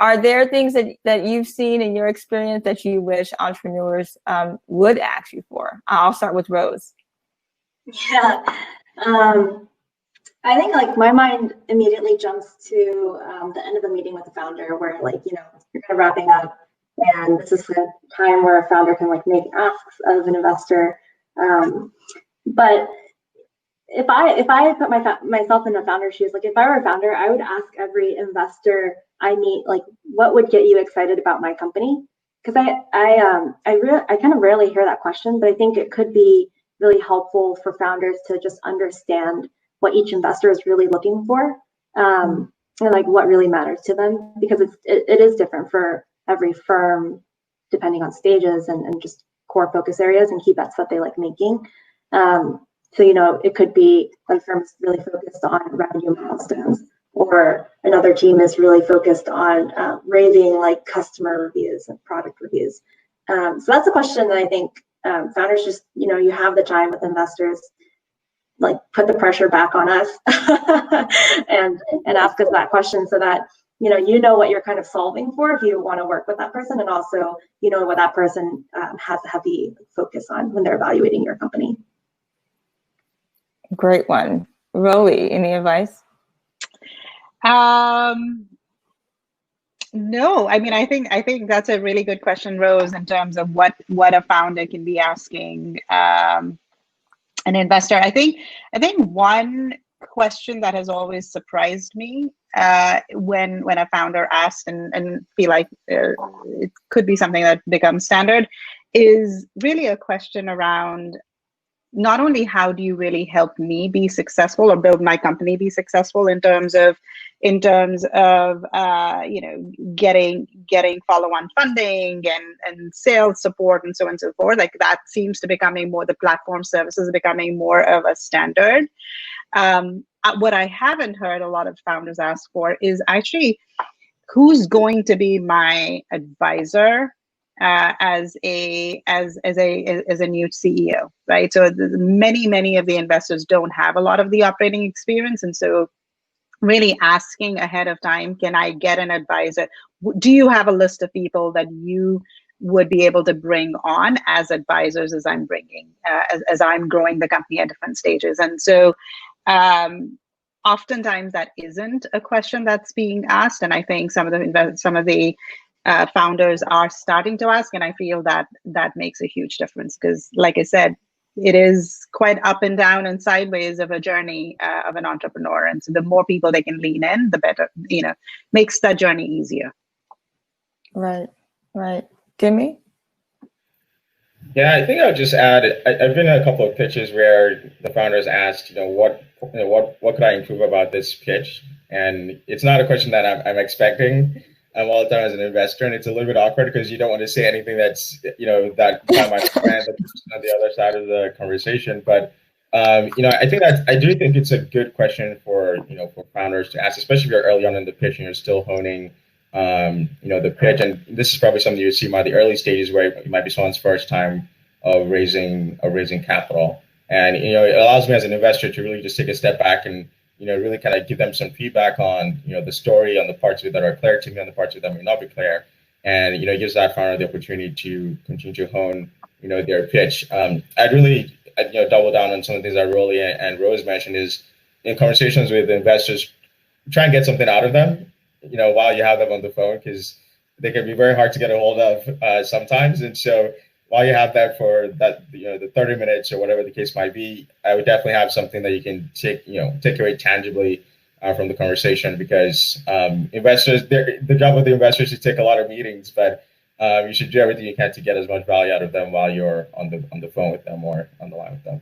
Are there things that you've seen in your experience that you wish entrepreneurs would ask you for? I'll start with Rose. Yeah. I think like my mind immediately jumps to the end of the meeting with the founder where like, you're kind of wrapping up and this is the time where a founder can like make asks of an investor. But if I put myself in a founder's shoes, like if I were a founder, I would ask every investor I meet, like, what would get you excited about my company? Because I kind of rarely hear that question, but I think it could be really helpful for founders to just understand what each investor is really looking for, and like what really matters to them, because it is different for every firm depending on stages and just core focus areas and key bets that they like making. So, it could be one firm is really focused on revenue milestones, or another team is really focused on raising like customer reviews and product reviews. So that's a question that I think founders just, you have the time with investors, like put the pressure back on us and ask us that question so that, you know what you're kind of solving for if you want to work with that person, and also, what that person has a heavy focus on when they're evaluating your company. Great one. Roly, any advice? No, I mean, I think that's a really good question, Rose, in terms of what a founder can be asking an investor. I think one question that has always surprised me when a founder asks and feel like it could be something that becomes standard is really a question around not only how do you really help me be successful or build my company be successful in terms of getting follow-on funding and sales support and so on and so forth. Like that seems to becoming more, the platform services becoming more of a standard. What I haven't heard a lot of founders ask for is actually who's going to be my advisor as a new CEO, right? So many of the investors don't have a lot of the operating experience, and so really asking ahead of time, can I get an advisor? Do you have a list of people that you would be able to bring on as advisors as I'm bringing, as I'm growing the company at different stages? And so oftentimes that isn't a question that's being asked, and I think some of the founders are starting to ask, and I feel that makes a huge difference because, like I said, it is quite up and down and sideways of a journey of an entrepreneur, and so the more people they can lean in, the better. Makes that journey easier. Right. Timmy? Yeah, I think I would just add. I've been in a couple of pitches where the founders asked, what could I improve about this pitch, and it's not a question that I'm expecting. All the time as an investor, and it's a little bit awkward because you don't want to say anything that's that might offend the person on the other side of the conversation. But I think I do think it's a good question for founders to ask, especially if you're early on in the pitch and you're still honing the pitch. And this is probably something you see by the early stages where it might be someone's first time of raising capital, and it allows me as an investor to really just take a step back and really kind of give them some feedback on, the story, on the parts of it that are clear to me, on the parts of it that may not be clear. And, it gives that founder the opportunity to continue to hone, their pitch. I'd really, double down on some of the things that Rolly and Rose mentioned is in conversations with investors, try and get something out of them, while you have them on the phone, because they can be very hard to get a hold of sometimes. And so while you have that for that, the 30 minutes or whatever the case might be, I would definitely have something that you can take away tangibly from the conversation, because investors, the job of the investors is to take a lot of meetings, but you should do everything you can to get as much value out of them while you're on the phone with them or on the line with them.